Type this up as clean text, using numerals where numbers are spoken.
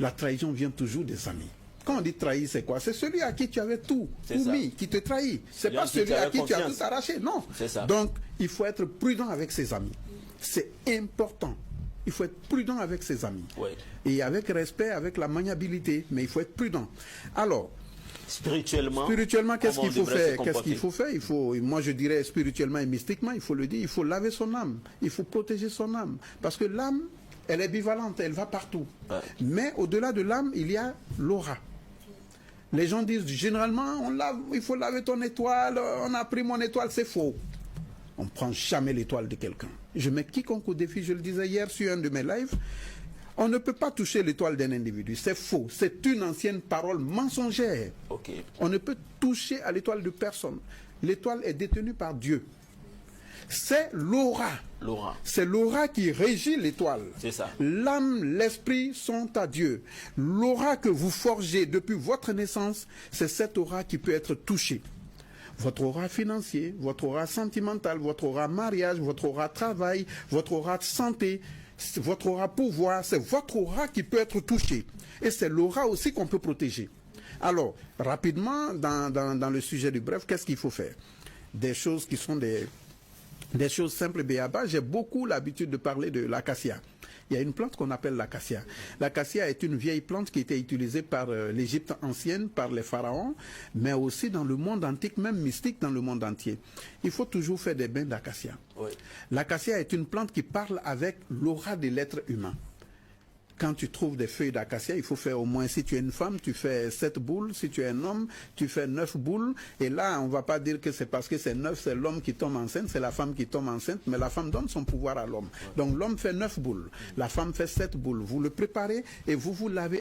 La trahison vient toujours des amis. Quand on dit trahir, c'est quoi? C'est celui à qui tu avais tout mis, qui te trahit. C'est pas celui à qui tu as tout arraché, non. Donc, il faut être prudent avec ses amis. C'est important. Il faut être prudent avec ses amis. Oui. Et avec respect, avec la maniabilité, mais il faut être prudent. Alors, spirituellement, qu'est-ce qu'il faut faire? Qu'est-ce qu'il faut faire? Il faut, moi je dirais spirituellement et mystiquement, il faut le dire, il faut laver son âme. Il faut protéger son âme. Parce que l'âme, elle est bivalente, elle va partout. Ouais. Mais au-delà de l'âme, il y a l'aura. Les gens disent, généralement, il faut laver ton étoile, on a pris mon étoile, c'est faux. On ne prend jamais l'étoile de quelqu'un. Je mets quiconque au défi, je le disais hier sur un de mes lives, on ne peut pas toucher l'étoile d'un individu, c'est faux. C'est une ancienne parole mensongère. Okay. On ne peut toucher à l'étoile de personne. L'étoile est détenue par Dieu. C'est l'aura. C'est l'aura qui régit l'étoile. C'est ça. L'âme, l'esprit sont à Dieu. L'aura que vous forgez depuis votre naissance, c'est cette aura qui peut être touchée. Votre aura financier, votre aura sentimental, votre aura mariage, votre aura travail, votre aura santé, votre aura pouvoir, c'est votre aura qui peut être touchée. Et c'est l'aura aussi qu'on peut protéger. Alors, rapidement, dans le sujet du bref, qu'est-ce qu'il faut faire? Des choses qui sont des choses simples, béaba. J'ai beaucoup l'habitude de parler de l'acacia. Il y a une plante qu'on appelle l'acacia. L'acacia est une vieille plante qui était utilisée par l'Égypte ancienne, par les pharaons, mais aussi dans le monde antique, même mystique dans le monde entier. Il faut toujours faire des bains d'acacia. Oui. L'acacia est une plante qui parle avec l'aura de l'être humain. Quand tu trouves des feuilles d'acacia, il faut faire au moins, si tu es une femme, tu fais 7 boules, si tu es un homme, tu fais 9 boules, et là, on ne va pas dire que c'est parce que c'est 9, c'est l'homme qui tombe enceinte, c'est la femme qui tombe enceinte, mais la femme donne son pouvoir à l'homme. Donc l'homme fait 9 boules, la femme fait 7 boules. Vous le préparez et vous vous lavez